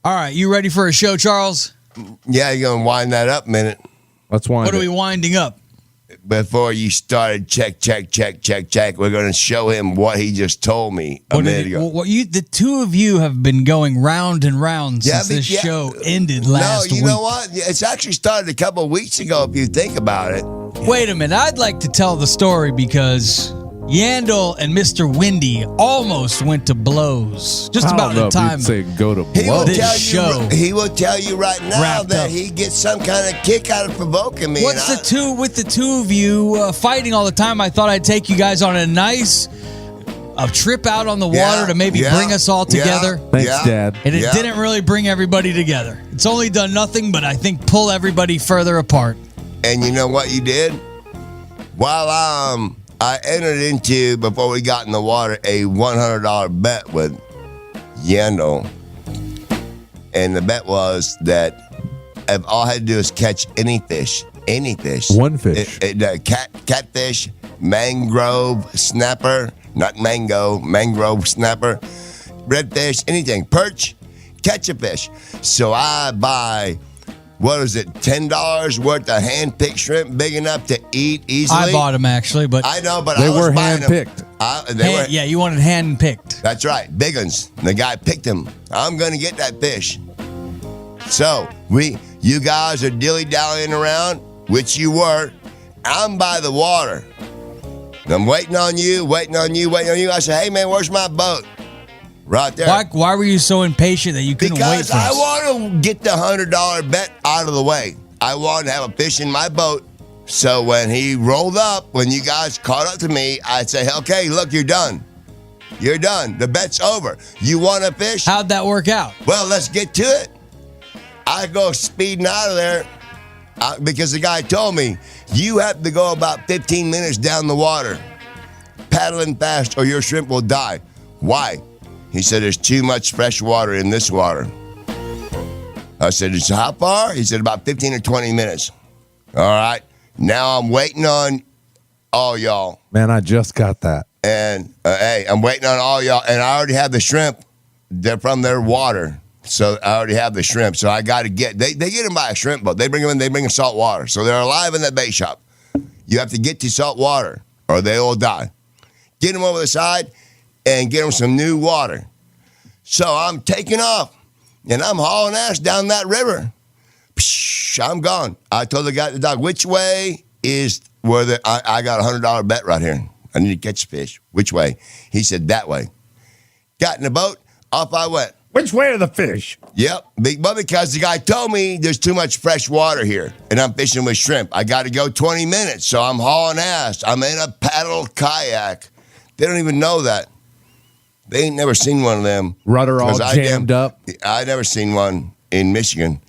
All right, you ready for a show, Charles? Yeah, you're going to wind that up a minute. Let's wind What are we winding up? Before you started, check. We're going to show him what he just told me a minute ago. The two of you have been going round and round since this show ended last week. No, you know what? It's actually started a couple of weeks ago if you think about it. Wait a minute. I'd like to tell the story because Yandel and Mr. Windy almost went to blows. Just about the time. Say go to blows. He will tell you right now that he gets some kind of kick out of provoking me. What's the two of you fighting all the time? I thought I'd take you guys on a nice trip out on the water to maybe bring us all together. Thanks, Dad. And it didn't really bring everybody together. It's only done nothing but I think pull everybody further apart. And you know what you did? While I entered into, before we got in the water, a $100 bet with Yandel. And the bet was that if all I had to do is catch any fish. One fish. Catfish, mangrove snapper, not mango, mangrove snapper, redfish, anything. Perch, catch a fish. So I buy, what is it, $10 worth of hand-picked shrimp big enough to eat easily? I bought them, actually, but I know, but they I was were buying hand-picked. Yeah, you wanted hand-picked. That's right, big ones. The guy picked them. I'm going to get that fish. So, you guys are dilly-dallying around, which you were. I'm by the water. I'm waiting on you. I said, hey, man, where's my boat? Right there. Why were you so impatient that you couldn't wait for us? Because I want to get the $100 bet out of the way. I wanted to have a fish in my boat. So when he rolled up, when you guys caught up to me, I'd say, okay, look, you're done. You're done. The bet's over. You want a fish? How'd that work out? Well, let's get to it. I go speeding out of there because the guy told me, you have to go about 15 minutes down the water, paddling fast, or your shrimp will die. Why? He said, there's too much fresh water in this water. I said, so how far? He said, about 15 or 20 minutes. All right. Now I'm waiting on all y'all. Man, I just got that. And, hey, I'm waiting on all y'all. And I already have the shrimp. They're from their water. So I already have the shrimp. So I got to they get them by a shrimp boat. They bring them salt water. So they're alive in that bait shop. You have to get to salt water or they all die. Get them over the side and get them some new water. So I'm taking off, and I'm hauling ass down that river. Psh, I'm gone. I told the guy at the dock, which way is where I got a $100 bet right here. I need to catch fish. Which way? He said, that way. Got in the boat, off I went. Which way are the fish? Yep, but because the guy told me there's too much fresh water here, and I'm fishing with shrimp. I got to go 20 minutes, so I'm hauling ass. I'm in a paddle kayak. They don't even know that. They ain't never seen one of them. Rudder all jammed up. I never seen one in Michigan.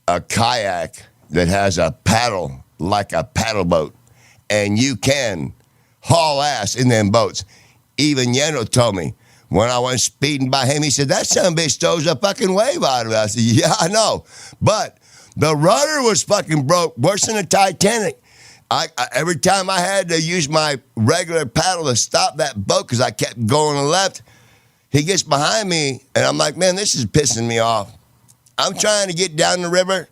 A kayak that has a paddle like a paddle boat. And you can haul ass in them boats. Even Yeno told me when I went speeding by him, he said, that son of a bitch throws a fucking wave out of it. I said, yeah, I know. But the rudder was fucking broke, worse than the Titanic. Every time I had to use my regular paddle to stop that boat because I kept going to the left, he gets behind me, and I'm like, man, this is pissing me off. I'm trying to get down the river.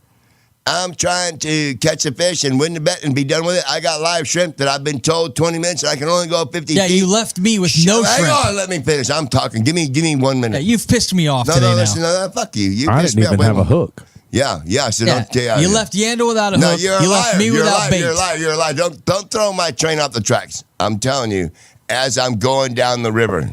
I'm trying to catch a fish and win the bet and be done with it. I got live shrimp that I've been told 20 minutes, and I can only go 50 feet. Yeah, you left me with no shrimp. Hang on, let me finish. I'm talking. Give me 1 minute. Yeah, you've pissed me off today listen, no, fuck you. I didn't even have a hook. Yeah. So don't tell you left Yandel without a hook. No, you're a liar. Left me without bait. You're a liar. Don't throw my train off the tracks. I'm telling you, as I'm going down the river,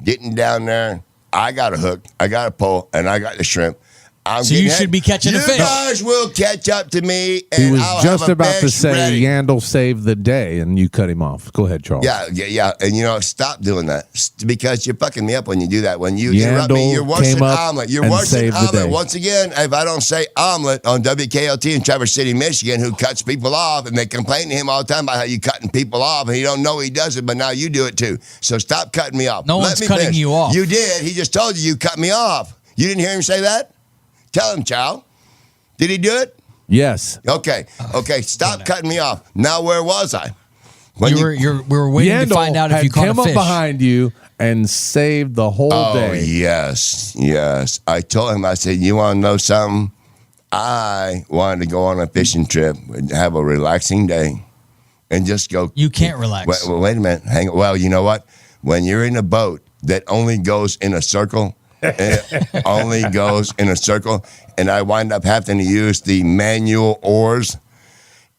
getting down there, I got a hook, I got a pole, and I got the shrimp. So you should be catching a fish. You guys will catch up to me, and he was I'll just have a about to fish say ready. Yandel saved the day, and you cut him off. Go ahead, Charles. Yeah. And, stop doing that because you're fucking me up when you do that. When you interrupt me, you're worse than omelet. You're worse than omelet. Once again, if I don't say omelet on WKLT in Traverse City, Michigan, who cuts people off, and they complain to him all the time about how you cutting people off, and he don't know he does it, but now you do it too. So stop cutting me off. No one's cutting you off. You did. He just told you cut me off. You didn't hear him say that? Tell him, Chow. Did he do it? Yes. Okay. Stop cutting me off. Now, where was I? We were waiting to find out if you caught a fish. Yandel came up behind you and saved the whole day. Oh, yes. I told him, I said, you want to know something? I wanted to go on a fishing trip and have a relaxing day and just go. You can't relax. Wait a minute. Well, you know what? When you're in a boat that only goes in a circle, and I wind up having to use the manual oars.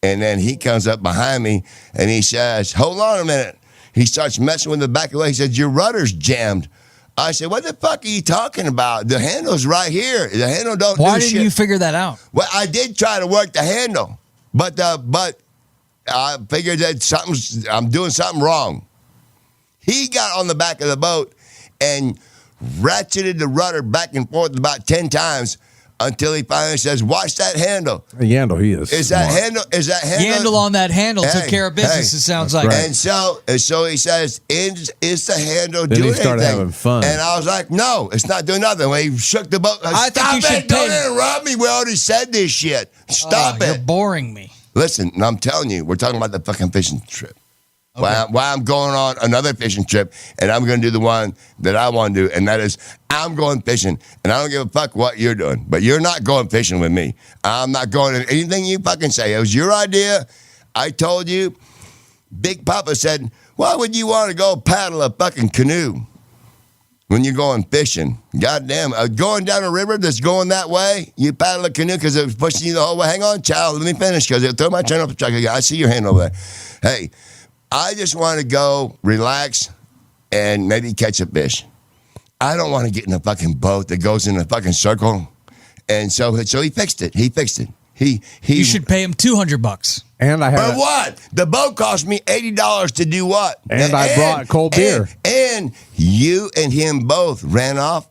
And then he comes up behind me and he says, hold on a minute. He starts messing with the back of the leg. He says, your rudder's jammed. I said, what the fuck are you talking about? The handle's right here. The handle don't Why do didn't shit. you figure that out? Well, I did try to work the handle, but I figured that I'm doing something wrong. He got on the back of the boat and ratcheted the rudder back and forth about 10 times until he finally says, watch that handle. Yandel, he is. Is that handle? Yandel on that handle took care of business, it sounds like. right. And so he says, is the handle Then doing he started anything? having fun. And I was like, no, it's not doing nothing. When he shook the boat, I think stop you should it, don't pay- interrupt me. We already said this shit. Stop You're it. boring me. Listen, I'm telling you, we're talking about the fucking fishing trip. Okay. Why I'm going on another fishing trip, and I'm going to do the one that I want to do, and that is I'm going fishing, and I don't give a fuck what you're doing, but you're not going fishing with me. I'm not going to anything you fucking say. It was your idea. I told you. Big Papa said, why would you want to go paddle a fucking canoe when you're going fishing? Goddamn, going down a river that's going that way, you paddle a canoe because it was pushing you the whole way. Hang on, child, let me finish because it'll throw my turn off the truck. I see your hand over there. Hey, I just want to go relax and maybe catch a fish. I don't want to get in a fucking boat that goes in a fucking circle. And so he fixed it. You should pay him $200. And I had But what? The boat cost me $80 to do what? And I brought cold beer. And you and him both burn off,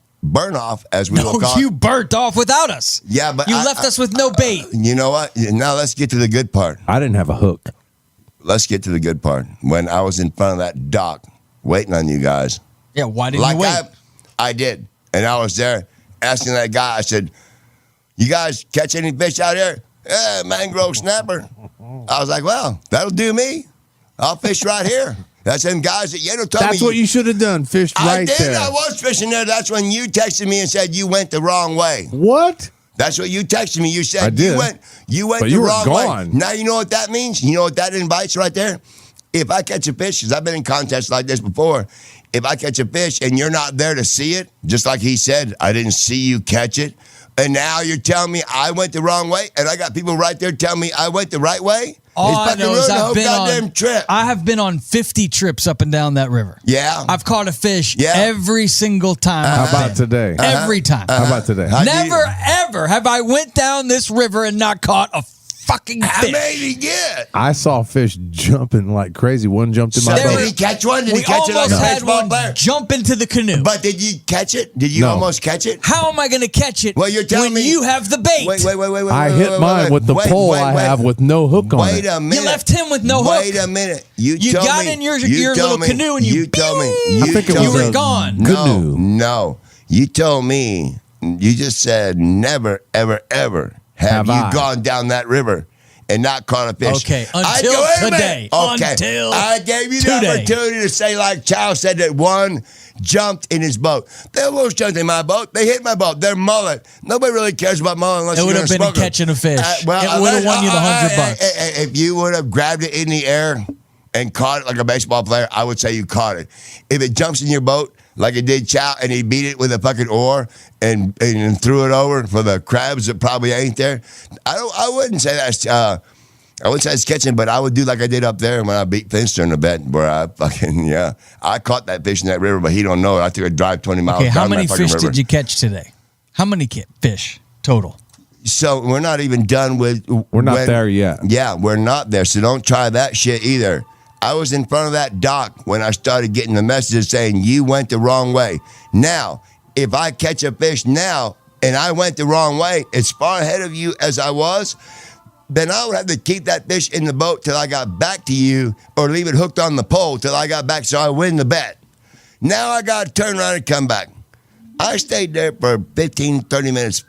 as we will call it. You burnt off without us. Yeah, but you left us with no bait. You know what? Now let's get to the good part. I didn't have a hook. Let's get to the good part. When I was in front of that dock waiting on you guys. Yeah, why didn't you wait? I did. And I was there asking that guy, I said, you guys catch any fish out here? Yeah, mangrove snapper. I was like, well, that'll do me. I'll fish right here. That's them guys that Yano told me. That's what you should have done, fished right there. I was fishing there. That's when you texted me and said you went the wrong way. What? That's what you texted me. You said I did. you went But the you were wrong gone. way. Now you know what that means? You know what that invites right there? If I catch a fish, because I've been in contests like this before, if I catch a fish and you're not there to see it, just like he said, I didn't see you catch it, and now you're telling me I went the wrong way, and I got people right there telling me I went the right way? All I know is I have been on 50 trips up and down that river. Yeah. I've caught a fish Yeah. every single time. How about today? Every time. How about today? Never, ever have I went down this river and not caught a fucking fish. How many did he get? I saw fish jumping like crazy. One jumped in my Did boat. he catch one? Did he We catch it like almost a had baseball one player? jump into the canoe. But did you catch it? Did you No. almost catch it? How am I going to catch it Well, you're telling when me- you have the bait? Wait. I hit mine with the pole I have with no hook on Wait it. a minute. You left him with no hook. Wait a minute. You got told me- in your you little told me- canoe and you told me. I think it told was You me- were gone. Canoe. No. You told me. You just said never, ever, ever have you I? gone down that river and not caught a fish. Okay, I until go, wait a minute. today. Okay. Until I gave you the today. opportunity to say, like Chow said, that one jumped in his boat. They almost jumped in my boat. They hit my boat. They're mullet. Nobody really cares about mullet unless It you're would gonna have been smoke 'em. catching a fish. It would have unless- won you the $100. If you would have grabbed it in the air and caught it like a baseball player, I would say you caught it. If it jumps in your boat like it did Chow and he beat it with a fucking oar and threw it over for the crabs that probably ain't there, I wouldn't say that's I wouldn't say it's catching, but I would do like I did up there when I beat Finster in the bet, where I fucking I caught that fish in that river, but he don't know it. I took a drive 20 miles. Okay, how down many that fucking fish river. did you catch today? How many fish total? So we're not even done with. We're not there yet. Yeah, we're not there. So don't try that shit either. I was in front of that dock when I started getting the messages saying you went the wrong way. Now, if I catch a fish now and I went the wrong way, as far ahead of you as I was, then I would have to keep that fish in the boat till I got back to you or leave it hooked on the pole till I got back so I win the bet. Now I got to turn around and come back. I stayed there for 15, 30 minutes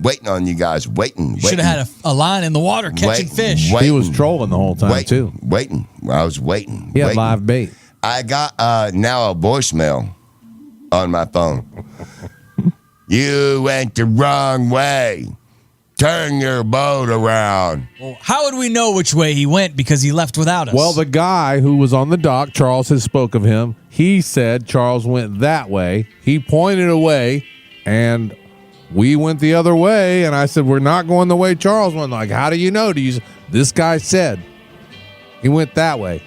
waiting on you guys, waiting. You should have had a line in the water catching fish. He was trolling the whole time, too. Waiting. I was waiting. He had waiting. live bait. I got now a voicemail on my phone. You went the wrong way. Turn your boat around. Well, how would we know which way he went because he left without us? Well, the guy who was on the dock, Charles has spoke of him. He said Charles went that way. He pointed away, and we went the other way. And I said, we're not going the way Charles went. Like, how do you know? This guy said he went that way.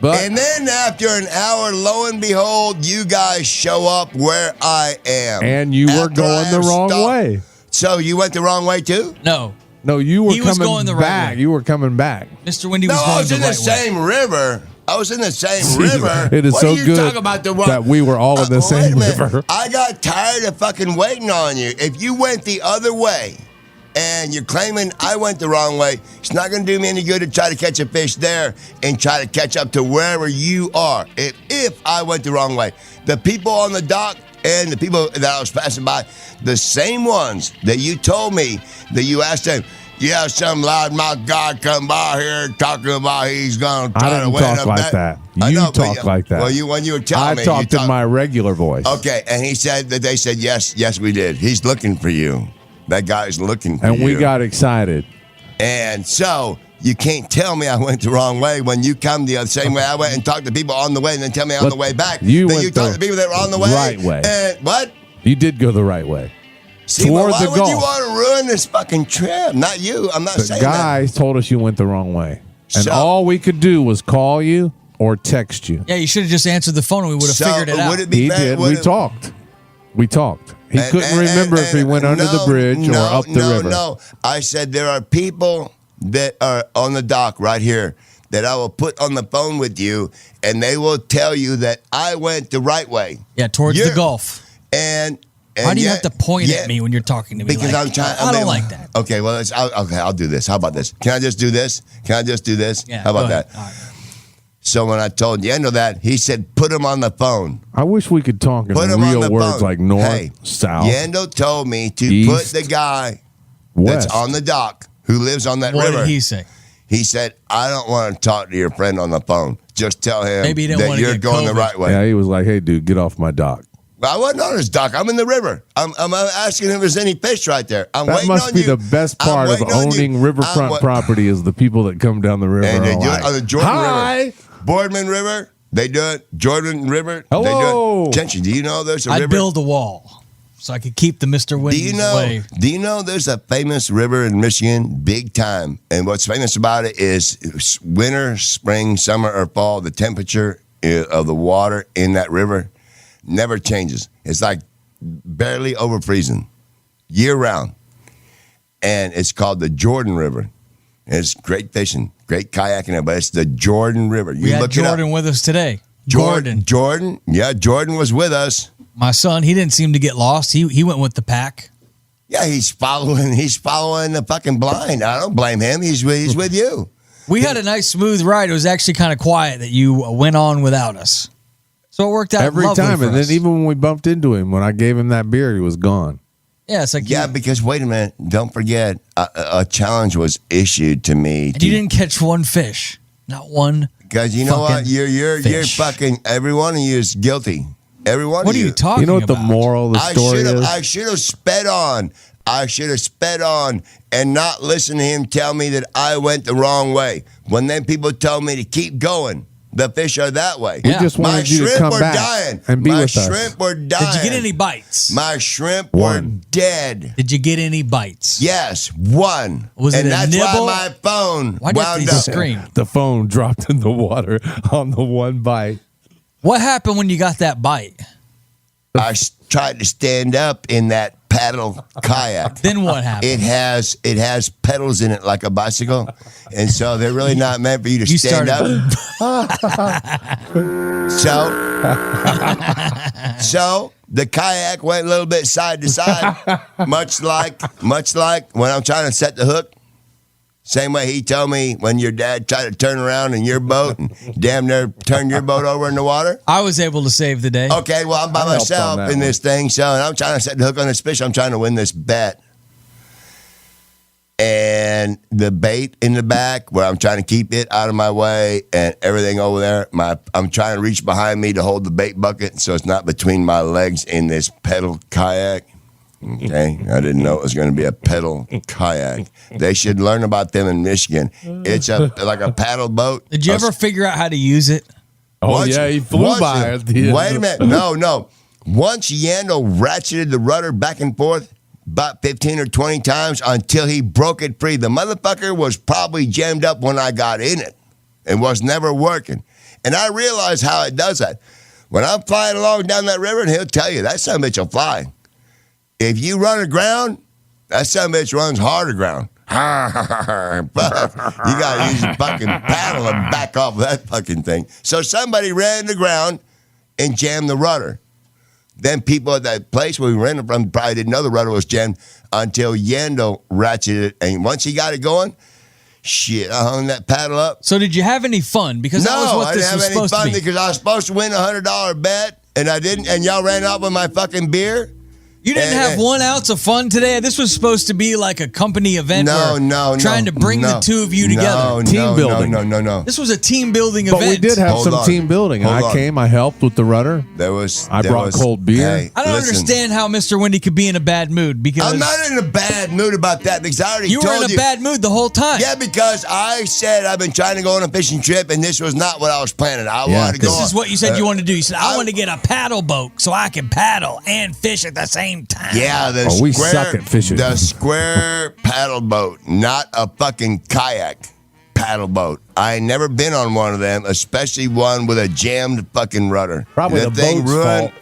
And then after an hour, lo and behold, you guys show up where I am. And you were going the wrong way. So you went the wrong way too? No, you were coming going the back. Right way. You were coming back. Mr. Wendy was going the right way. I was in the same river. I was in the same river. It is what so are you good talking about that we were all in the same river. I got tired of fucking waiting on you. If you went the other way and you're claiming I went the wrong way, it's not going to do me any good to try to catch a fish there and try to catch up to wherever you are. If I went the wrong way, the people on the dock and the people that I was passing by, the same ones that you told me that you asked them, yeah, some loudmouth guy come by here talking about he's going to try to win. I didn't talk like that. You talk like that. Well, when you were telling me. I talked in my regular voice. Okay, and he said that they said, yes, we did. He's looking for you. That guy's looking for you. And we got excited. And so you can't tell me I went the wrong way when you come the same way I went and talked to people on the way and then tell me on the way back. You talked to people that were on the way. Right way. And what? You did go the right way. See, why would you want to ruin this fucking trip? Not you. I'm not saying that. The guys told us you went the wrong way. And all we could do was call you or text you. Yeah, you should have just answered the phone and we would have figured it out. He did. We talked. He couldn't remember if he went under the bridge or up the river. No. I said there are people that are on the dock right here that I will put on the phone with you, and they will tell you that I went the right way. Yeah, towards the Gulf. And why do you have to point at me when you're talking to me? Because I'm trying. I don't like that. Okay, well, I'll do this. How about this? Can I just do this? Yeah, how about that? All right. So when I told Yendo that, he said, put him on the phone. I wish we could talk in real words like north, south. Yendo told me to east, put the guy west. That's on the dock who lives on that river. What did he say? He said, I don't want to talk to your friend on the phone. Just tell him Maybe he didn't that you're going the right way. Yeah, he was like, hey, dude, get off my dock. Well, I wasn't on his dock. I'm in the river. I'm asking him if there's any fish right there. That must be the best part of owning riverfront property is the people that come down the river. And they do it on the Jordan River. Hi. Boardman River, they do it. Jordan River, hello. They do it. Attention, do you know there's a river? I'd build a wall so I could keep the Mr. Wendy's away. Do you know there's a famous river in Michigan, big time? And what's famous about it is winter, spring, summer, or fall, the temperature of the water in that river never changes. It's like barely over freezing year round. And it's called the Jordan River. And it's great fishing, great kayaking, but it's the Jordan River. We had Jordan with us today. Jordan, yeah, Jordan was with us. My son, he didn't seem to get lost. He went with the pack. Yeah, he's following the fucking blind. I don't blame him. He's with you. We had a nice smooth ride. It was actually kind of quiet that you went on without us. So it worked out every lovely time. For and us. then even when we bumped into him, when I gave him that beer, he was gone. Yeah, it's like because wait a minute, don't forget, a challenge was issued to me. And you didn't catch one fish, not one. Because you know what, you're fucking every one of you is guilty. Every one of you. What are you talking about? You know what the moral of the story is? I should have sped on. I should have sped on and not listened to him tell me that I went the wrong way. When then people told me to keep going. The fish are that way. We just wanted you to come back and be with us. My shrimp were dying. Did you get any bites? My shrimp were dead. Did you get any bites? Yes, one. Was it a nibble? That's why my phone wound up. Scream? The phone dropped in the water on the one bite. What happened when you got that bite? I tried to stand up in that paddle kayak. Then what happened? It has pedals in it like a bicycle, and so they're really not meant for you to stand up. So the kayak went a little bit side to side, much like when I'm trying to set the hook. Same way he told me when your dad tried to turn around in your boat and damn near turned your boat over in the water. I was able to save the day. Okay, well, I'm by myself in this thing, so and I'm trying to set the hook on this fish. I'm trying to win this bet. and the bait in the back where I'm trying to keep it out of my way and everything over there. I'm trying to reach behind me to hold the bait bucket so it's not between my legs in this pedal kayak. Okay, I didn't know it was going to be a pedal kayak. They should learn about them in Michigan. It's like a paddle boat. Did you ever figure out how to use it? Oh, yeah, he flew by at the end. Wait a minute. No. Once Yando ratcheted the rudder back and forth about 15 or 20 times until he broke it free. The motherfucker was probably jammed up when I got in it and was never working. And I realized how it does that. When I'm flying along down that river, and he'll tell you, that son of a bitch will fly. If you run aground, that son of a bitch runs hard aground. But you got to use a fucking paddle and back off that fucking thing. So somebody ran the ground and jammed the rudder. Then people at that place where we rented from probably didn't know the rudder was jammed until Yando ratcheted it. And once he got it going, shit, I hung that paddle up. So did you have any fun? Because that was what this was supposed to be. Because I was supposed to win a $100 bet, and I didn't, and y'all ran off with my fucking beer. You didn't have 1 ounce of fun today? This was supposed to be like a company event. Trying to bring the two of you together. Team building. No. This was a team building event. But we did have some team building. I came, I helped with the rudder. I brought cold beer. Hey, I don't understand how Mr. Wendy could be in a bad mood because I'm not in a bad mood about that because I already told you. You were in a bad mood the whole time. Yeah, because I said I've been trying to go on a fishing trip and this was not what I was planning. I wanted to go. This is what you said you wanted to do. You said, I want to get a paddle boat so I can paddle and fish at the same time. Yeah. We suck at fishing. The square paddle boat, not a fucking kayak paddle boat. I ain't never been on one of them, especially one with a jammed fucking rudder. Probably the boat's fault.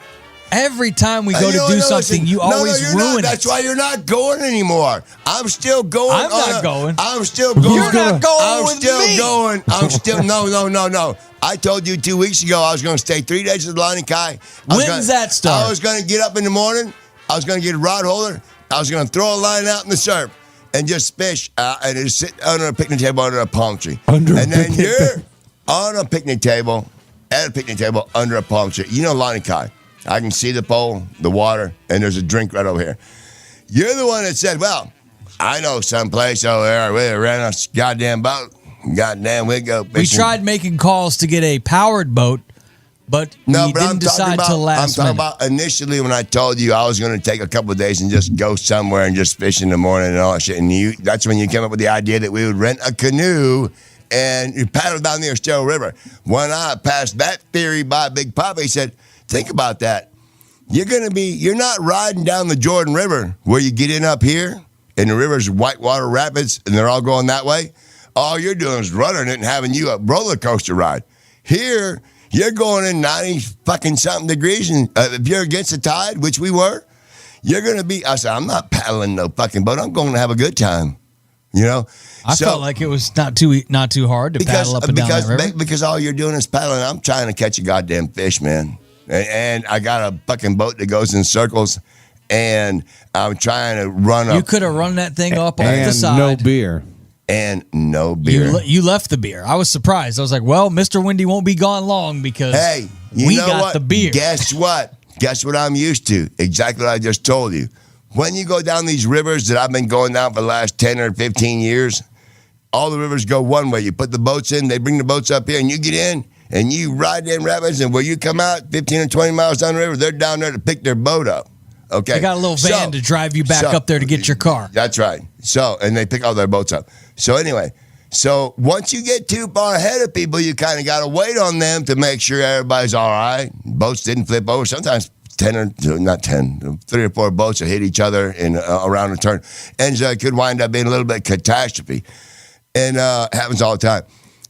Every time we go to do something, you always ruin it. That's why you're not going anymore. I'm still going. I'm not going. I'm still going. You're not going I'm with still me. going. I'm still no. I told you 2 weeks ago I was going to stay 3 days at Lani Kai. When's that start? I was going to get up in the morning. I was going to get a rod holder. I was going to throw a line out in the surf and just fish and just sit under a picnic table under a palm tree. Then you're on a picnic table, at a picnic table under a palm tree. You know Lani Kai. I can see the pole, the water, and there's a drink right over here. You're the one that said, well, I know someplace over there where we ran a goddamn boat. Goddamn, we go fishing. We tried making calls to get a powered boat, but we didn't decide till last minute. I'm talking about initially when I told you I was going to take a couple of days and just go somewhere and just fish in the morning and all that shit. And that's when you came up with the idea that we would rent a canoe and you paddle down the Estero River. When I passed that theory by Big Papa, he said, think about that. You're not riding down the Jordan River where you get in up here and the river's whitewater rapids and they're all going that way. All you're doing is running it and having you a roller coaster ride. Here, you're going in 90 fucking something degrees, and if you're against the tide, which we were, you're going to be. I said, I'm not paddling no fucking boat. I'm going to have a good time. You know, I felt like it was not too hard to paddle up and down that river. Because all you're doing is paddling. I'm trying to catch a goddamn fish, man. And I got a fucking boat that goes in circles, and I'm trying to run up. You could have run that thing up off the side. No beer. And no beer. You left the beer. I was surprised. I was like, well, Mr. Wendy won't be gone long because we got the beer. Guess what? Guess what I'm used to? Exactly what I just told you. When you go down these rivers that I've been going down for the last 10 or 15 years, all the rivers go one way. You put the boats in, they bring the boats up here, and you get in, and you ride them rapids, and where you come out 15 or 20 miles down the river, they're down there to pick their boat up. Okay. They got a little van to drive you back up there to get your car. That's right. And they pick all their boats up. So anyway, once you get too far ahead of people, you kind of got to wait on them to make sure everybody's all right. Boats didn't flip over. Sometimes 3 or 4 boats will hit each other around a turn. And it could wind up being a little bit of catastrophe. And happens all the time.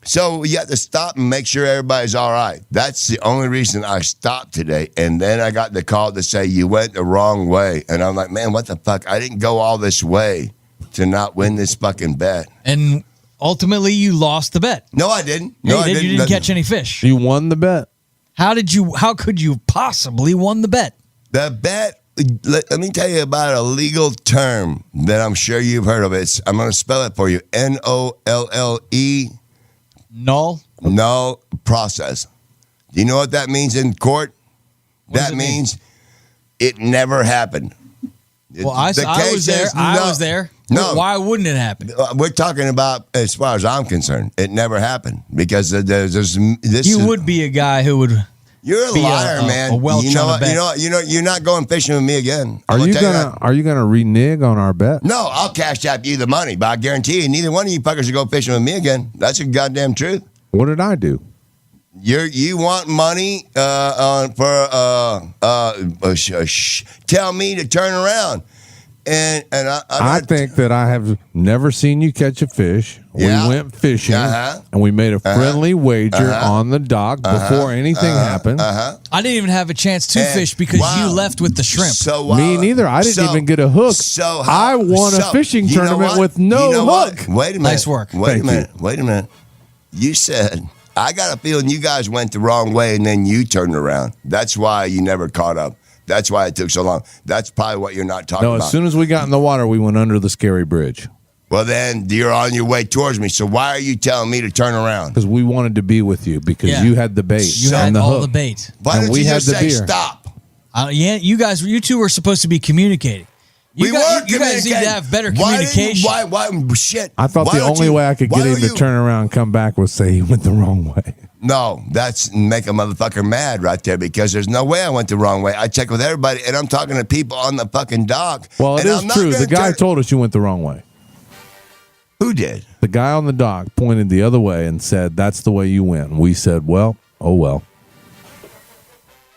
So you have to stop and make sure everybody's all right. That's the only reason I stopped today. And then I got the call to say, you went the wrong way. And I'm like, man, what the fuck? I didn't go all this way to not win this fucking bet. And ultimately, you lost the bet. No, I didn't. No, you didn't catch any fish. You won the bet. How could you possibly won the bet? The bet, let me tell you about a legal term that I'm sure you've heard of. I'm going to spell it for you. NOLLE. Null process. Do you know what that means in court? That means it never happened. Well, I was there. I was there. No. Why wouldn't it happen? We're talking about, as far as I'm concerned, it never happened because there's this. You would be a guy who would. You're a liar, man. A Welch you know on a what? bet. You're not going fishing with me again. Are you gonna renege on our bet? No, I'll cash out you the money, but I guarantee you, neither one of you fuckers will go fishing with me again. That's the goddamn truth. What did I do? You want money tell me to turn around, and I think that I have never seen you catch a fish. Yeah. We went fishing and we made a friendly wager on the dock before anything happened. I didn't even have a chance to fish because you left with the shrimp. So me neither. I didn't even get a hook. I won a fishing tournament with no hook. Wait a minute. Nice work. Wait a minute. You said. I got a feeling you guys went the wrong way and then you turned around. That's why you never caught up. That's why it took so long. That's probably what you're not talking about. No, as soon as we got in the water, we went under the scary bridge. Well, then you're on your way towards me. So why are you telling me to turn around? Because we wanted to be with you because you had the bait. You had all the bait. Why didn't you just say stop? You two were supposed to be communicating. You guys need to have better communication. Why shit? I thought the only way I could get him to turn around and come back was say he went the wrong way. No, that's make a motherfucker mad right there because there's no way I went the wrong way. I checked with everybody and I'm talking to people on the fucking dock. Well, it is true. The guy told us you went the wrong way. Who did? The guy on the dock pointed the other way and said, that's the way you went. And we said, well, oh well.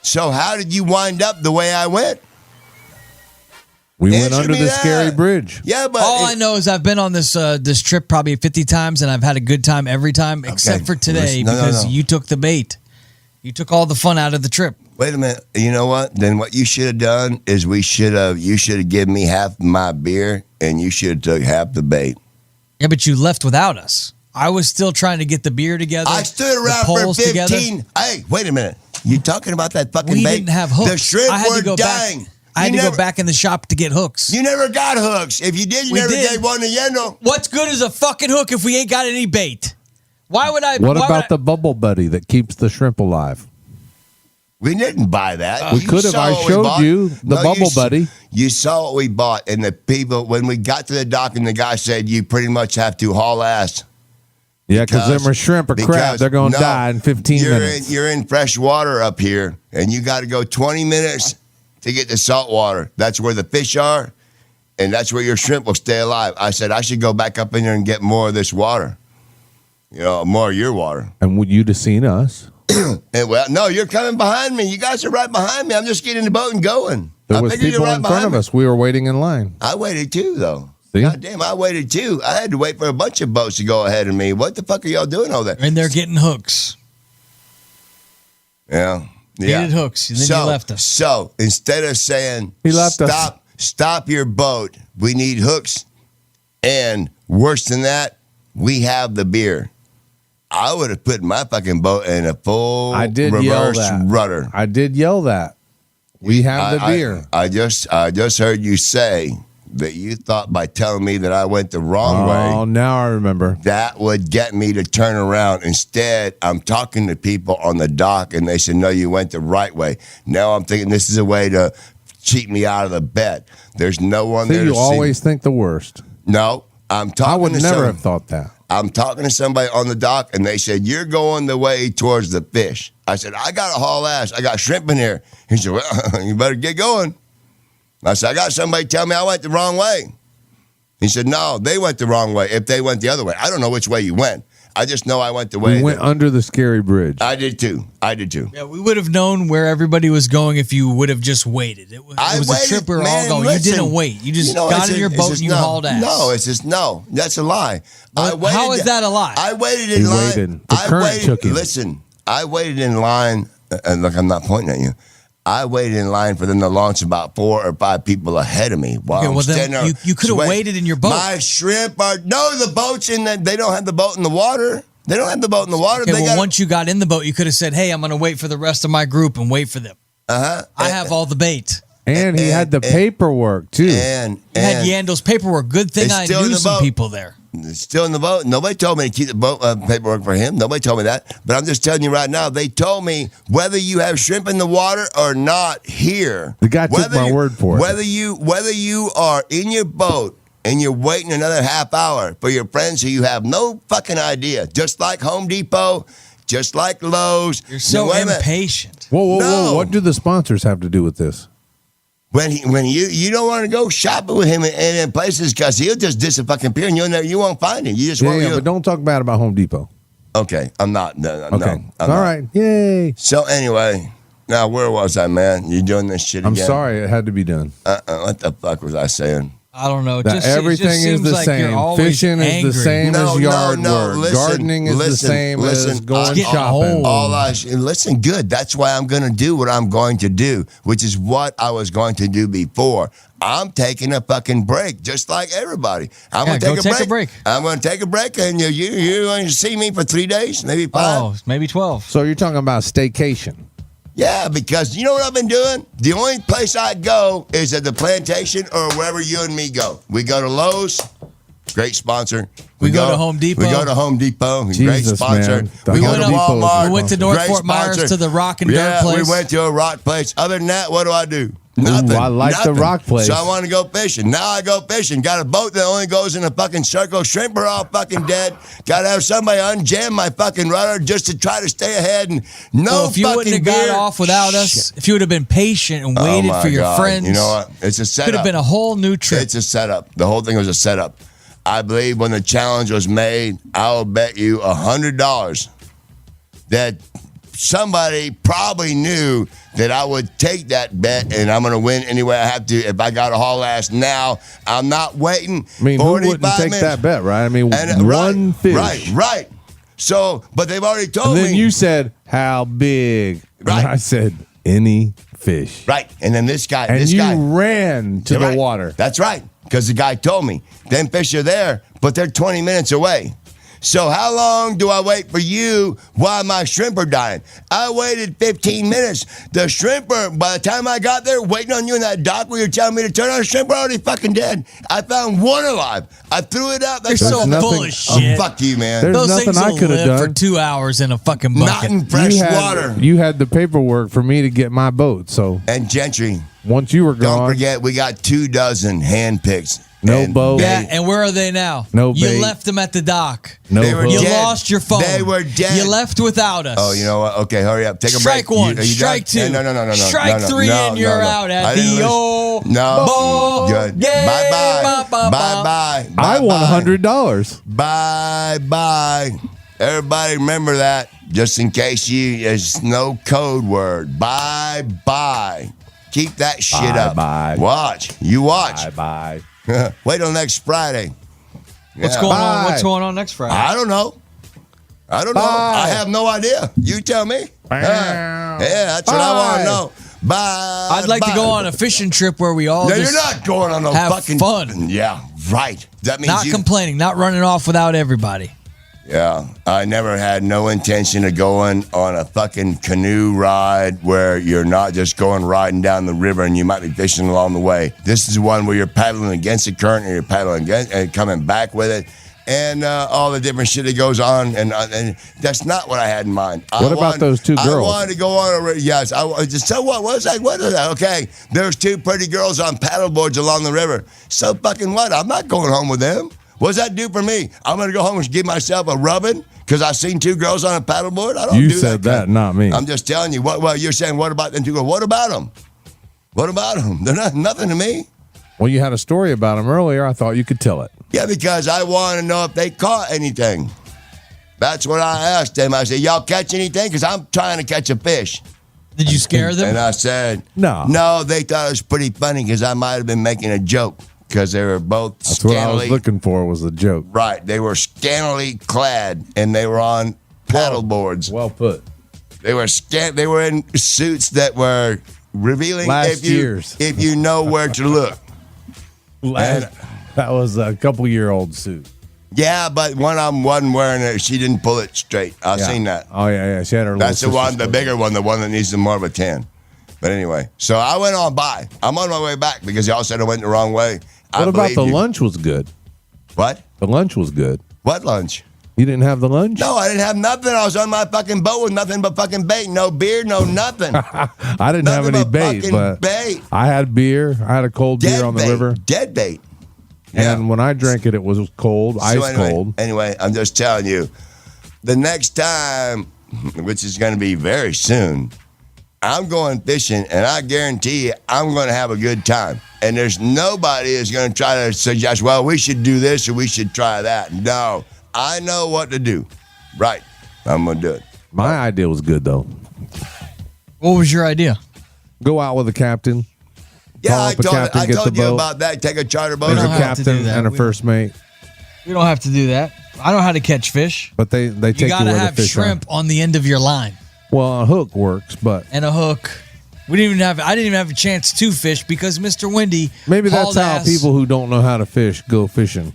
So how did you wind up the way I went? We went under the scary bridge. Yeah, but all I know is I've been on this trip probably 50 times, and I've had a good time every time, except for today because you took the bait. You took all the fun out of the trip. Wait a minute. You know what? Then what you should have done is you should have given me half my beer, and you should have took half the bait. Yeah, but you left without us. I was still trying to get the beer together. I stood around for 15. Together. Hey, wait a minute. You talking about that fucking bait? We didn't have hooks. The shrimp were dying. I had to go back in the shop to get hooks. You never got hooks. If you did, you never gave one to Yendo. What's good as a fucking hook if we ain't got any bait? Why would I? What about the bubble buddy that keeps the shrimp alive? We didn't buy that. We could have. I showed you the bubble buddy. You saw what we bought, and the people, when we got to the dock, and the guy said, you pretty much have to haul ass. Yeah, because them are shrimp or crab. They're going to die in 15 minutes. You're in fresh water up here, and you got to go 20 minutes to get to salt water. That's where the fish are, and that's where your shrimp will stay alive. I said, I should go back up in there and get more of this water. More of your water. And would you have seen us? And well, no, you're coming behind me. You guys are right behind me. I'm just getting in the boat and going. There was people in front of us. We were waiting in line. I waited too, though. See? God damn, I waited too. I had to wait for a bunch of boats to go ahead of me. What the fuck are y'all doing over there? And they're getting hooks. Yeah. Needed hooks, and then you left us. So instead of saying, stop your boat, we need hooks, and worse than that, we have the beer. I would have put my fucking boat in a full reverse rudder. I did yell that. We have the beer. I just heard you say that you thought by telling me that I went the wrong way. Oh, now I remember. That would get me to turn around. Instead, I'm talking to people on the dock, and they said, no, you went the right way. Now I'm thinking this is a way to cheat me out of the bet. There's no one there to see. You always think the worst. No, I'm talking I would never have thought that. I'm talking to somebody on the dock, and they said, you're going the way towards the fish. I said, I got to haul ass. I got shrimp in here. He said, well, you better get going. I said, I got somebody tell me I went the wrong way. He said, no, they went the wrong way. If they went the other way. I don't know which way you went. I just know I went the way. We went under the scary bridge. I did too. Yeah, we would have known where everybody was going if you would have just waited. It was a trip we were all going. Listen, you didn't wait. You just got in your boat and you hauled ass. No, it's just no. That's a lie. How is that a lie? I waited in line. The current took him. Listen, I waited in line, and look, I'm not pointing at you. I waited in line for them to launch about 4 or 5 people ahead of me. While I'm standing there. You could have waited in your boat. My shrimp are the boats in the. They don't have the boat in the water. They don't have the boat in the water. Okay, once you got in the boat, you could have said, "Hey, I'm going to wait for the rest of my group and wait for them." I have all the bait. And he had the paperwork too. And he had Yandel's paperwork. Good thing I knew some people there. Still in the boat. Nobody told me to keep the boat paperwork for him. Nobody told me that. But I'm just telling you right now, they told me whether you have shrimp in the water or not here. The guy took my word for it. Whether you are in your boat and you're waiting another half hour for your friends who you have no fucking idea, just like Home Depot, just like Lowe's. You're so impatient. Whoa. What do the sponsors have to do with this? When you don't want to go shopping with him in places because he'll just disappear and you won't find him. You just won't. But don't talk bad about Home Depot. Okay, I'm not. No, okay. No, All right. Yay. So anyway, now where was I, man? You doing this shit again? I'm sorry, it had to be done. What the fuck was I saying? I don't know. Everything is the same. Fishing is the same as yard work. Listen, gardening is the same as going shopping. Listen, good. That's why I'm going to do what I'm going to do, which is what I was going to do before. I'm taking a fucking break, just like everybody. I'm going to take a break. I'm going to take a break, and you're going to see me for 3 days, maybe 5. Oh, maybe 12. So you're talking about staycation. Yeah, because you know what I've been doing? The only place I go is at the plantation or wherever you and me go. We go to Lowe's, great sponsor. We go to Home Depot. We go to Home Depot, Jesus, great sponsor. Man. We go to Walmart. We went to North Fort Myers to the Rock and Dirt place. Yeah, we went to a rock place. Other than that, what do? Nothing. Ooh, I like the rock place. So I want to go fishing. Now I go fishing. Got a boat that only goes in a fucking circle. Shrimp are all fucking dead. Got to have somebody unjam my fucking rudder just to try to stay ahead. And if you wouldn't have got off without us, if you would have been patient and waited for your friends, you know what? It's a setup. Could have been a whole new trip. It's a setup. The whole thing was a setup. I believe when the challenge was made, I will bet you $100 that somebody probably knew that I would take that bet and I'm going to win anyway I have to. If I got to haul ass now, I'm not waiting. I mean, who wouldn't take that bet, right? I mean, one fish. Right. So, but they've already told me. And then you said, how big? Right. And I said, any fish. Right. And then this guy. Ran to the water. That's right. Because the guy told me. Them fish are there, but they're 20 minutes away. So how long do I wait for you while my shrimp are dying? I waited 15 minutes. The shrimp by the time I got there, waiting on you in that dock where you're telling me to turn on, the shrimp are already fucking dead. I found one alive. I threw it out. You're so full of shit. Oh, fuck you, man. There's Those nothing things I will could have live done for 2 hours in a fucking bucket. Not in fresh water. You had the paperwork for me to get my boat. So and Gentry. Once you were gone. Don't forget, we got 24 hand picks. No boat. Yeah, and where are they now? No bait. You left them at the dock. No they were You dead. lost your phone. They were dead. You left without us. Oh, you know what? Okay, hurry up. Take a Strike break. one. You Strike done? two. No. Strike three, and you're out at the old ball. Good. Yeah, Bye-bye. I won $100. Bye-bye. Everybody remember that, just in case there's no code word. Bye-bye. Keep that shit up. Bye. Watch. You watch. Bye. Wait till next Friday. What's going on? What's going on next Friday? I don't know. I have no idea. You tell me. Yeah, that's what I want to know. Bye. I'd like to go on a fishing trip where we all you're not going on a have fucking fun. Yeah, right. That means not complaining, not running off without everybody. Yeah, I never had no intention of going on a fucking canoe ride where you're not just going riding down the river and you might be fishing along the way. This is one where you're paddling against the current and you're paddling against and coming back with it. And all the different shit that goes on, and that's not what I had in mind. What about those two girls? I wanted to go on a yes. So what was that? What is that? Okay, there's two pretty girls on paddleboards along the river. So fucking what? I'm not going home with them. What's that do for me? I'm gonna go home and give myself a rubbing because I seen two girls on a paddleboard. I don't. You do said that, not me. I'm just telling you. Well, you're saying what about them two girls? What about them? What about them? They're nothing to me. Well, you had a story about them earlier. I thought you could tell it. Yeah, because I want to know if they caught anything. That's what I asked them. I said, y'all catch anything? Because I'm trying to catch a fish. Did you scare them? And I said, no. No, they thought it was pretty funny because I might have been making a joke because they were both That's what I was looking for was a joke. Right. They were scantily clad and they were on paddle boards. Well put. They were in suits that were revealing if you know where to look. That was a couple-year-old suit. Yeah, but one of them wasn't wearing it. She didn't pull it straight. I've seen that. Oh, yeah. She had her That's the one, the bigger one, the one that needs more of a 10. But anyway, so I went on by. I'm on my way back because y'all said I went the wrong way. What about the lunch was good? What? The lunch was good. What lunch? You didn't have the lunch? No, I didn't have nothing. I was on my fucking boat with nothing but fucking bait. No beer, no nothing. I didn't have Nothing any but bait, fucking but bait. I had beer. I had a cold beer Dead on the bait. river. Dead bait. And when I drank it, it was cold, ice cold. Anyway, I'm just telling you, the next time, which is going to be very soon, I'm going fishing, and I guarantee you I'm going to have a good time. And there's nobody that's going to try to suggest, well, we should do this or we should try that. No, I know what to do. Right. I'm going to do it. My idea was good, though. What was your idea? Go out with the captain. Yeah, Call I up a captain, told get the you boat. about that. Take a charter boat. There's a don't have to do captain that. and a We first mate. We don't have to do that. I know how to catch fish. But they You take you got to where the have fish shrimp on the end of your line are. Well, a hook works, but and a hook. I didn't even have a chance to fish because Mr. Windy maybe that's hauled how ass. people who don't know how to fish go fishing.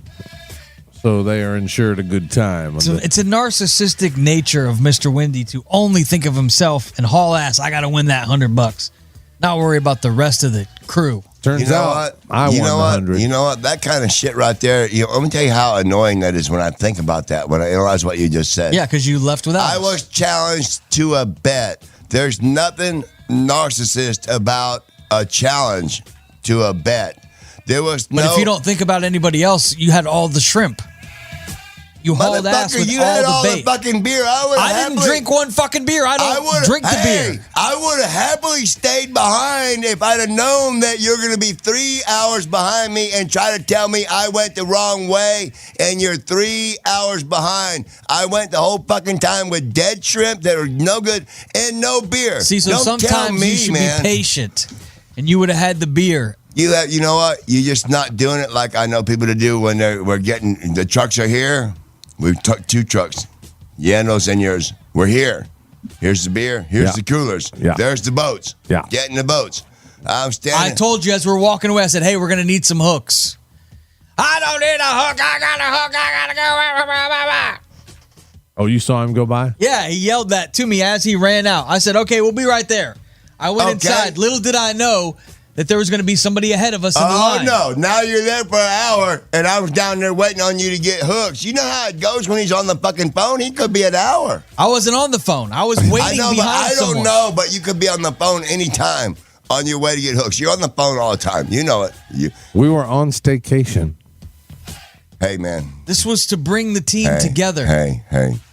So they are ensured a good time. So it's a narcissistic nature of Mr. Windy to only think of himself and haul ass. I got to win that $100. Not worry about the rest of the crew. Turns You know out what? I you won know the what? 100. You know what? That kind of shit right there. Let me tell you how annoying that is when I think about that. When I realize what you just said. Yeah, because you left without I us. was challenged to a bet. There's nothing narcissist about a challenge to a bet. There was no. But if you don't think about anybody else, you had all the shrimp. You hauled ass Motherfucker, with you all had the all bait. the fucking beer. I didn't drink one fucking beer. I don't drink the beer. I would have happily stayed behind if I'd have known that you're going to be 3 hours behind me and try to tell me I went the wrong way and you're 3 hours behind. I went the whole fucking time with dead shrimp that are no good and no beer. See, so Don't tell sometimes me, you should man. be patient, and you would have had the beer. You know what? You're just not doing it like I know people to do when we're getting the trucks are here. We've took 2 trucks, Yando's and yours. We're here. Here's the beer. Here's the coolers. Yeah. There's the boats. Yeah. Get in the boats. I'm standing. I told you as we were walking away, I said, hey, we're going to need some hooks. I don't need a hook. I got a hook. I got to go. Oh, you saw him go by? Yeah, he yelled that to me as he ran out. I said, okay, we'll be right there. I went Okay. inside. Little did I know that there was going to be somebody ahead of us in the Oh, line. no. Now you're there for an hour, and I was down there waiting on you to get hooks. You know how it goes when he's on the fucking phone? He could be an hour. I wasn't on the phone. I was waiting I know, but behind I don't someone. know, but you could be on the phone anytime on your way to get hooks. You're on the phone all the time. You know it. We were on staycation. Hey, man. This was to bring the team together. Hey.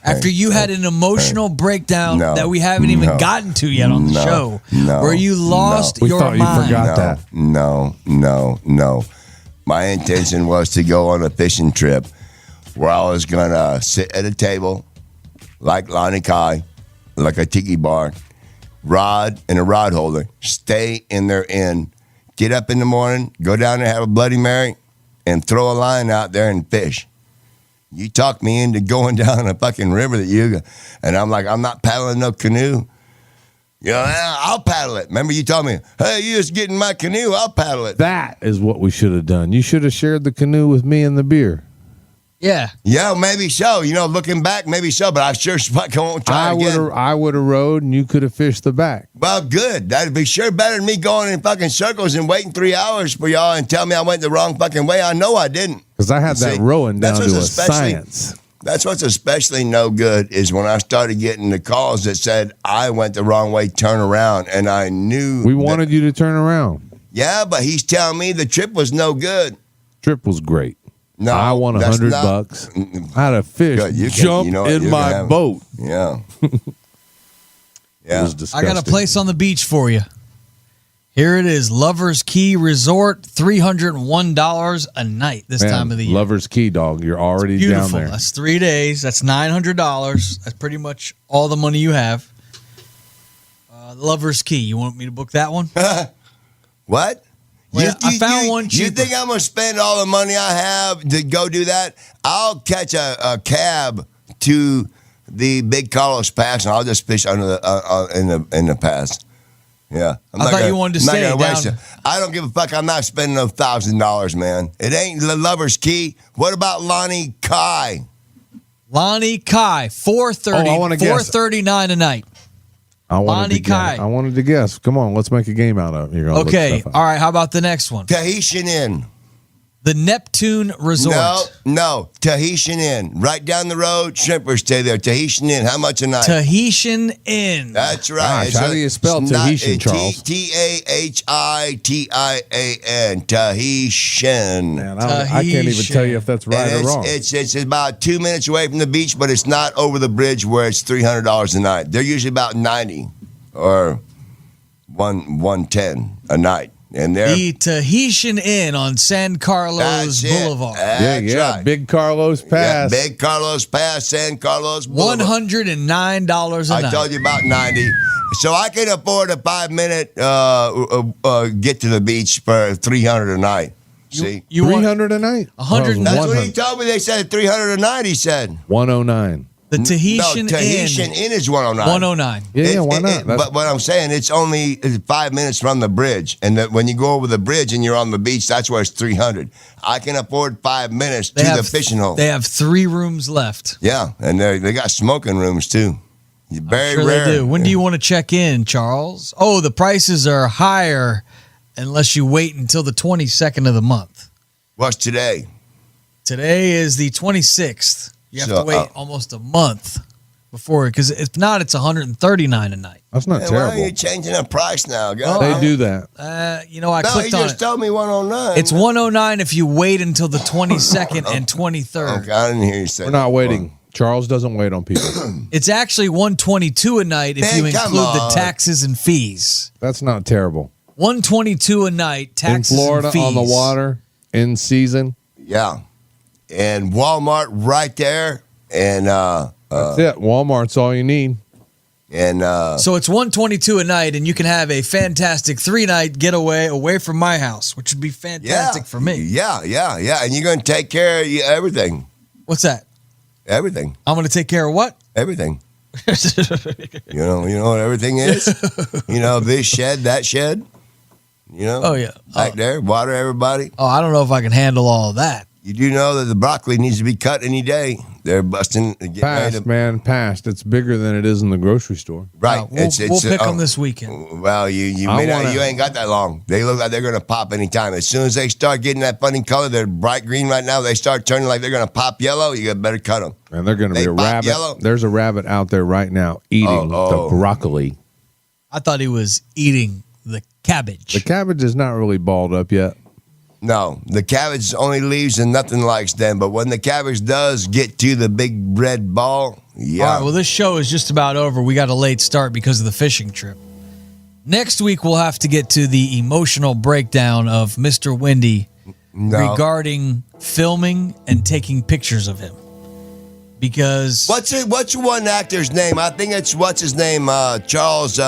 After you had an emotional breakdown No, that we haven't even no, gotten to yet on the show, no, where you lost We your thought you mind. forgot that. No. My intention was to go on a fishing trip where I was going to sit at a table like Lonnie Kai, like a tiki bar, rod and a rod holder, stay in their inn, get up in the morning, go down there, have a Bloody Mary, and throw a line out there and fish. You talked me into going down a fucking river and I'm like, I'm not paddling no canoe. You know, I'll paddle it. Remember you told me, hey, you just get in my canoe, I'll paddle it. That is what we should have done. You should have shared the canoe with me and the beer. Yeah. Yeah, maybe so. You know, looking back, maybe so, but I sure as fuck won't try again. I would have rowed and you could have fished the back. Well, good. That'd be sure better than me going in fucking circles and waiting 3 hours for y'all and tell me I went the wrong fucking way. I know I didn't. Because I had that rowing down to a what's science. That's what's especially no good is when I started getting the calls that said I went the wrong way, turn around, and I knew. We wanted you to turn around. Yeah, but he's telling me the trip was no good. Trip was great. No, I won that's $100. not- I had a fish Good, you can- jump you know what, in you my can have- boat. Yeah. It Yeah. was I disgusting. got a place on the beach for you. Here it is, Lovers Key Resort, $301 a night this Man, time of the year. Lover's Key, dog. You're already Beautiful. down there. That's 3 days. That's $900. That's pretty much all the money you have. Lovers Key. You want me to book that one? What? Well, I found one You cheaper. think I'm going to spend all the money I have to go do that? I'll catch a cab to the Big Carlos Pass, and I'll just fish under the in the pass. Yeah. I thought you wanted to stay down. I don't give a fuck. I'm not spending no $1,000, man. It ain't the Lover's Key. What about Lonnie Kai? Lonnie Kai, $430, I wanna guess. $439 a night. Lonnie Kai. I wanted to guess. Come on, let's make a game out of it. You're gonna look Okay. stuff up. All right. How about the next one? Tahitian Inn. The Neptune Resort. No. Tahitian Inn. Right down the road, shrimpers stay there. Tahitian Inn. How much a night? Tahitian Inn. That's right. Gosh, how do you spell Tahitian, Charles? Tahitian. Tahitian. Man, I can't even tell you if that's right or wrong. It's about 2 minutes away from the beach, but it's not over the bridge where it's $300 a night. They're usually about 90 or 110 a night. And the Tahitian Inn on San Carlos Boulevard. That's right. Big Carlos Pass. Yeah, Big Carlos Pass, San Carlos Boulevard. $109 a night. I told you about 90. So I can afford a 5-minute get to the beach for $300 a night. See? You $300 a night? $100. That's what he told me. They said $300 a night, he said. 109. The Tahitian Inn is 109. 109. Yeah, why not? But what I'm saying, it's only 5 minutes from the bridge. And when you go over the bridge and you're on the beach, that's where it's 300. I can afford 5 minutes to the fishing hole. They have 3 rooms left. Yeah, and they got smoking rooms, too. Very rare. They do. When do you want to check in, Charles? Oh, the prices are higher unless you wait until the 22nd of the month. What's today? Today is the 26th. You have to wait almost a month before, because if not, it's $139 a night. That's not terrible. Why are you changing the price now? They do that. I clicked on it. He just told me 109. It's $109 if you wait until the 22nd and 23rd. Okay, I didn't hear you say We're not waiting. Charles doesn't wait on people. It's actually $122 a night if you include the taxes and fees. That's not terrible. $122 a night, taxes in Florida, and fees. on the water, in season. Yeah. And Walmart right there. And that's it. Walmart's all you need. And so it's $122 a night, and you can have a fantastic 3-night getaway away from my house, which would be fantastic for me. Yeah. And you're going to take care of everything. What's that? Everything. I'm going to take care of what? Everything. You know what everything is? This shed, that shed. Oh, yeah. Back there, water everybody. Oh, I don't know if I can handle all of that. You do know that the broccoli needs to be cut any day. They're busting. Past. It's bigger than it is in the grocery store. Right. We'll pick them this weekend. Well, you ain't got that long. They look like they're going to pop anytime. As soon as they start getting that funny color, they're bright green right now. They start turning like they're going to pop yellow. You better cut them. And they're going to be a rabbit. Yellow. There's a rabbit out there right now eating the broccoli. I thought he was eating the cabbage. The cabbage is not really balled up yet. No, the cabbage only leaves and nothing likes them. But when the cabbage does get to the big red ball, yeah. All right, well, this show is just about over. We got a late start because of the fishing trip. Next week, we'll have to get to the emotional breakdown of Mr. Wendy regarding filming and taking pictures of him. Because what's one actor's name? I think it's what's his name? Charles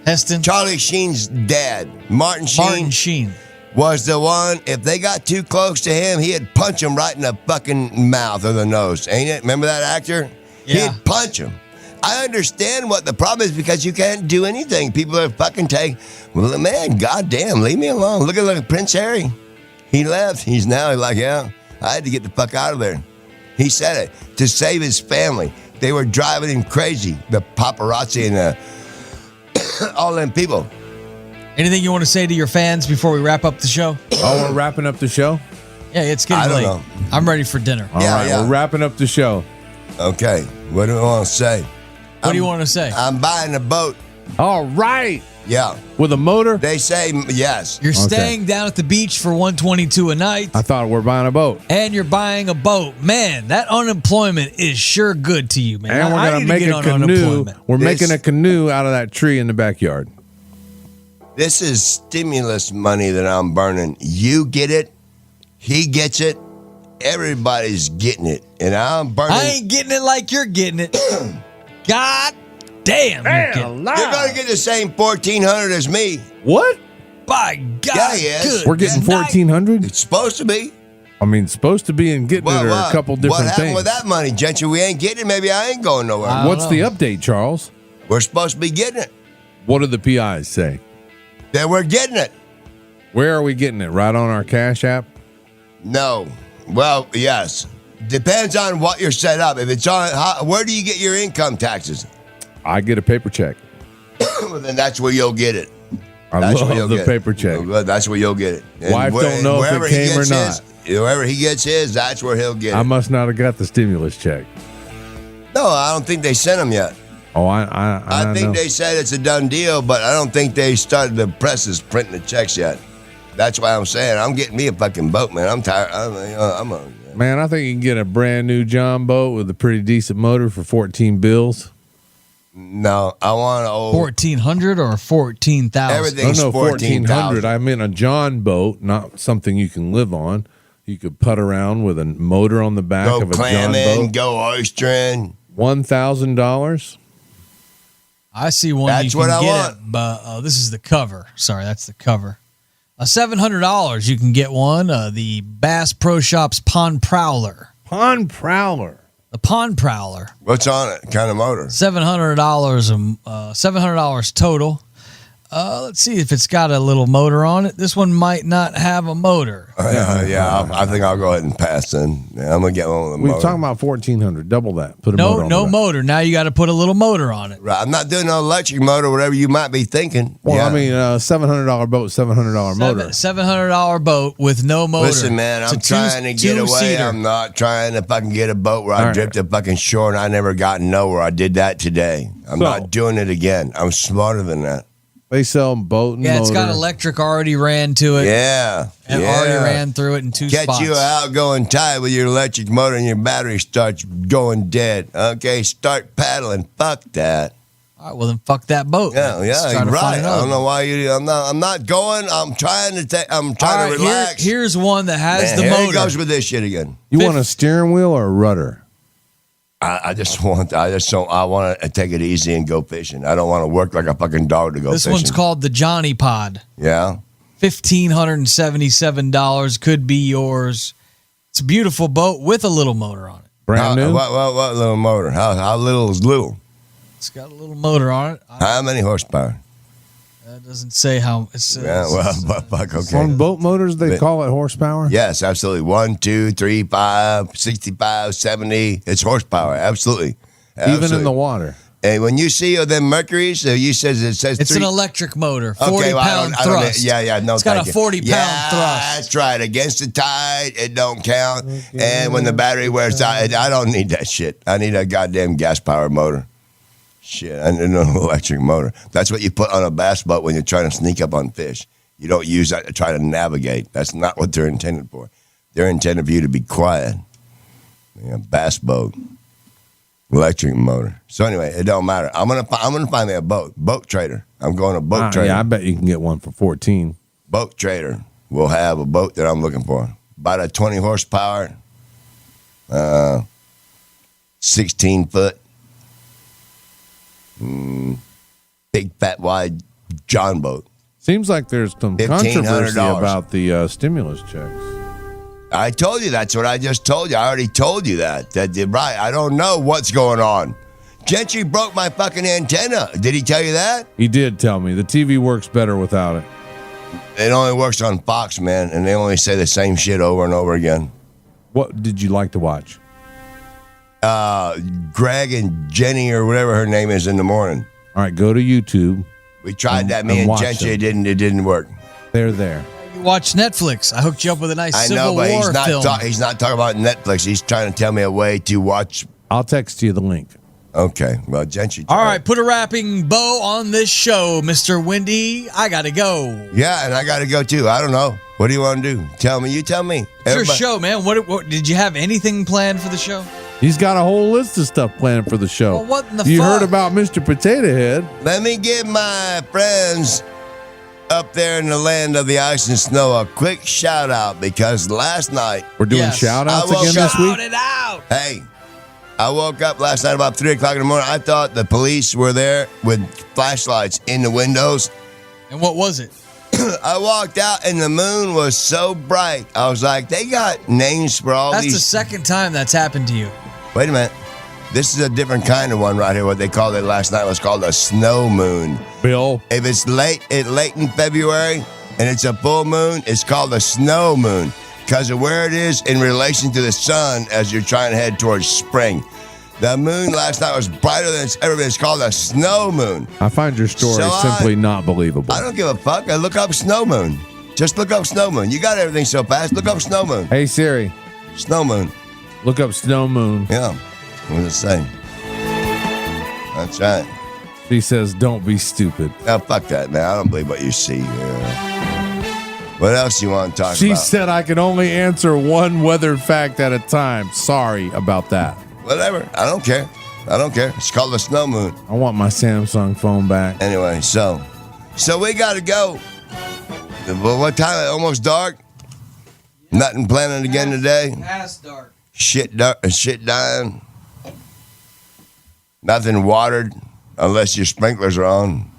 Heston. Charlie Sheen's dad, Martin Sheen. Martin Sheen was the one. If they got too close to him, he'd punch him right in the fucking mouth or the nose. Ain't it? Remember that actor? Yeah. He'd punch him. I understand what the problem is because you can't do anything. People are fucking well, man, goddamn, leave me alone. Look at Prince Harry. He left. He's like, yeah, I had to get the fuck out of there. He said it to save his family. They were driving him crazy. The paparazzi and all them people. Anything you want to say to your fans before we wrap up the show? Oh, we're wrapping up the show? Yeah, it's getting late. Know. I'm ready for dinner. All right, we're wrapping up the show. Okay, what do I want to say? What do you want to say? I'm buying a boat. All right. Yeah. With a motor? They say yes. You're staying down at the beach for $122 a night. I thought we're buying a boat. And you're buying a boat. Man, that unemployment is sure good to you, man. And we're going to make a canoe. We're making a canoe out of that tree in the backyard. This is stimulus money that I'm burning. You get it. He gets it. Everybody's getting it. And I'm burning. I ain't getting it like you're getting it. God damn. You're going to get the same $1,400 as me. What? By God. Yeah, good. We're getting $1,400? It's supposed to be. I mean, supposed to be and getting it are a couple different what happened things. with that money, gentry? We ain't getting it. Maybe I ain't going nowhere. What's the update, Charles? We're supposed to be getting it. What do the PIs say? That we're getting it. Where are we getting it? Right on our Cash App? No. Well, yes. Depends on what you're set up. If it's on, where do you get your income taxes? I get a paper check. Well, then that's where you'll get it. I love the paper check. That's where you'll get it. And Wife don't know if it came or not. Wherever he gets his, that's where he'll get I it. must not have got the stimulus check. No, I don't think they sent him yet. Oh, I think know. they said it's a done deal, but I don't think they started the presses printing the checks yet. That's why I'm saying I'm getting me a fucking boat, man. I'm tired. Man, I think you can get a brand new John boat with a pretty decent motor for 14 bills. No, I want an old 1,400 or 14,000. Everything's No, 14,000. I meant a John boat, not something you can live on. You could putt around with a motor on the back Go of a John clamming, boat. go oystering. $1,000. I see one That's you what can I get want. it, but this is the cover. Sorry, that's the cover. $700 you can get one. The Bass Pro Shops Pond Prowler. Pond Prowler. The Pond Prowler. What's on it? Kind of motor? $700. $700 total. Let's see if it's got a little motor on it. This one might not have a motor. I think I'll go ahead and pass then. Yeah, I'm gonna get one with a We were motor. talking about 1,400. Double that. Put a motor on No the back. motor. Now you got to put a little motor on it. Right, I'm not doing no electric motor, whatever you might be thinking. Well, Yeah. I mean, $700 boat, $700 motor. $700 boat with no motor. Listen, man, I'm It's a trying to get away. two-seater. I'm not trying to fucking get a boat where I All right. drift a fucking shore and I never got nowhere. I did that today. I'm So- not doing it again. I'm smarter than that. They sell boat and Yeah, motor. it's got electric already ran to it. Yeah. And already ran through it in two Catch spots. you out going tight with your electric motor and your battery starts going dead. Okay, start paddling. Fuck that. All right, well then fuck that boat. Yeah, Let's try yeah, to right. find I another don't know one. why you. I'm not going. I'm trying to All to right, relax. here's one that has Man, the here motor. he goes with this shit again. You want a steering wheel or a rudder? I want to take it easy and go fishing. I don't want to work like a fucking dog to go This fishing. one's called the Johnny Pod. Yeah. $1,577 could be yours. It's a beautiful boat with a little motor on it. Brand new? What little motor? How little is little? It's got a little motor on it. How many horsepower? That doesn't say how. It says, Yeah, well, fuck, okay. On boat motors, they call it horsepower? Yes, absolutely. 1, 2, 3, 5, 65, 70. It's horsepower. Absolutely. Even in the water. And when you see them Mercuries, it says it's three. an electric motor, Okay, 40-pound I don't- thrust. Yeah, no, It's got thank a you. 40-pound thrust. That's right. Against the tide, it don't count. And when the battery wears out, I don't need that shit. I need a goddamn gas-powered motor. Shit, I need an electric motor. That's what you put on a bass boat when you're trying to sneak up on fish. You don't use that to try to navigate. That's not what they're intended for. They're intended for you to be quiet. Bass boat. Electric motor. So anyway, it don't matter. I'm gonna find me a boat trader. I'm going to boat trader. Yeah, I bet you can get one for 14. Boat trader will have a boat that I'm looking for. About a 20 horsepower, 16 foot, big fat wide John boat. Seems like there's some controversy $1,500. about the stimulus checks. I told you that's what I just told you. I already told you that. Right. I don't know what's going on. Gentry broke my fucking antenna. Did he tell you that? He did tell me. The TV works better without it. It only works on Fox, man, and they only say the same shit over and over again. What did you like to watch? Greg and Jenny or whatever her name is in the morning. All right, go to YouTube. We tried that, And me and watch Gentry. them. It didn't work. They're there. You watch Netflix. I hooked you up with a nice I Civil know, but War he's not. film. He's not talking about Netflix. He's trying to tell me a way to watch. I'll text you the link. Okay, well, Gentry. All right, put a wrapping bow on this show, Mr. Windy. I gotta go. Yeah, and I got to go too. I don't know. What do you want to do? Tell me. You tell me. It's your show, man. What did you have anything planned for the show? He's got a whole list of stuff planned for the show. Well, what in the you fuck? heard about Mr. Potato Head. Let me give my friends up there in the land of the ice and snow a quick shout out because last night. We're doing Yes. shout outs I will again this Shout week. it out. Hey, I woke up last night about 3 o'clock in the morning. I thought the police were there with flashlights in the windows. And what was it? I walked out and the moon was so bright. I was like, they got names for all That's these. the second time that's happened to you. Wait a minute. This is a different kind of one right here. What they called it last night was called a snow moon. Bill. If it's late in February and it's a full moon, it's called a snow moon because of where it is in relation to the sun as you're trying to head towards spring. The moon last night was brighter than it's ever been. It's called a snow moon. I find your story So simply not believable. I don't give a fuck. I look up snow moon. Just look up snow moon. You got everything so fast. Look up snow moon. Hey Siri, Snow moon. look up snow moon. Yeah. What does it say? That's right. She says, "Don't be stupid." Now, fuck that, man. I don't believe what you see. What else you want to talk She about? said I can only answer one weather fact at a time. Sorry about that. Whatever. I don't care. It's called the snow moon. I want my Samsung phone back. Anyway, so we got to go. Well, what time? Almost dark. Nothing planning again today. Past dark. Shit dying. Nothing watered unless your sprinklers are on.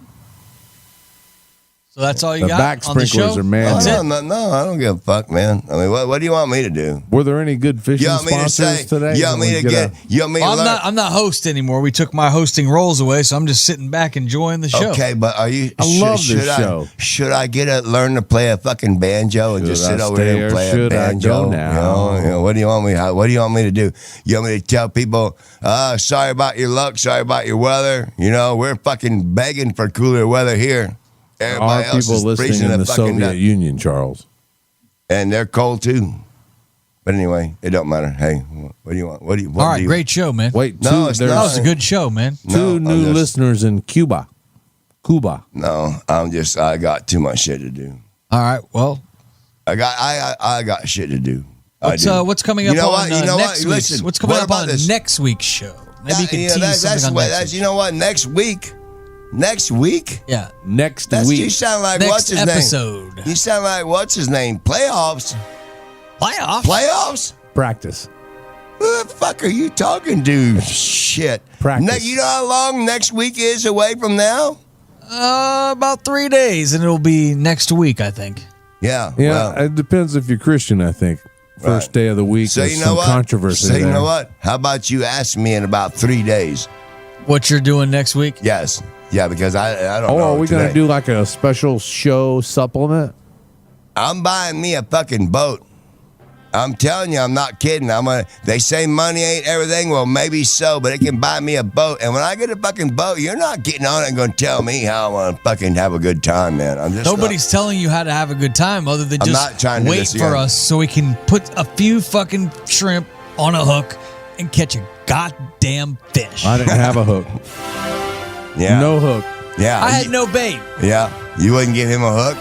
So that's all you The got back on the sprinklers show? are man. That's it? No, I don't give a fuck, man. I mean, what do you want me to do? Were there any good fishing You want me to sponsors say? today? You want me to get? You want me to Well, learn? I'm not host anymore. We took my hosting roles away, so I'm just sitting back enjoying the show. Okay, but are you? I love this show. Should I learn to play a fucking banjo and just Should sit I over stay here and or play a should I banjo? go now? You know, what do you want me? What do you want me to do? You want me to tell people, sorry about your luck, sorry about your weather? You know, we're fucking begging for cooler weather here. Everybody Are else people is listening freezing in the fucking Soviet nut. Union, Charles? And they're cold too. But anyway, it don't matter. Hey, what do you want? What do you? What All right, do you, great show, man. Wait, No, it's That not. was a good show, man. two No, new I'm just- listeners in Cuba. No, I got too much shit to do. All right, well, I got shit to do. what's coming up You know on what? You know next what? week's? Listen, What's coming what up about on this? next week's show? Maybe you can Yeah, tease something on next week. You know what? Next week. Yeah, Next You week. sound like next what's his episode. name? You sound like what's his name? Playoffs. Playoffs? Practice. Who the fuck are you talking to? Shit. Practice. You know how long next week is away from now? About 3 days, and it'll be next week, I think. Yeah. Yeah, well, it depends if you're Christian, I think. First Right. day of the week, so there's you know some what? controversy So you there. know what? How about you ask me in about 3 days? What you're doing next week? Yes. Yeah, because I don't Oh, know. are we going to today. do like a special show supplement? I'm buying me a fucking boat. I'm telling you, I'm not kidding. They say money ain't everything. Well, maybe so, but it can buy me a boat. And when I get a fucking boat, you're not getting on it and going to tell me how I want to fucking have a good time, man. I'm just Nobody's telling you how to have a good time other than I'm just not trying to do wait this for again. us so we can put a few fucking shrimp on a hook and catch a goddamn fish. I didn't have a hook. Yeah. No hook. Yeah. I had no bait. Yeah. You wouldn't give him a hook?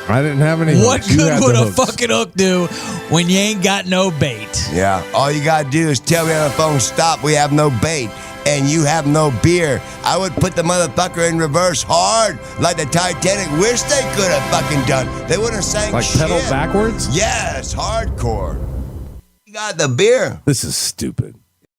I didn't have any What hooks. You good had would the a hooks. fucking hook do when you ain't got no bait? Yeah. All you got to do is tell me on the phone, stop, we have no bait. And you have no beer. I would put the motherfucker in reverse hard like the Titanic. Wish they could have fucking done. They wouldn't have sank Like shit. pedal backwards? Yes, hardcore. You got the beer. This is stupid.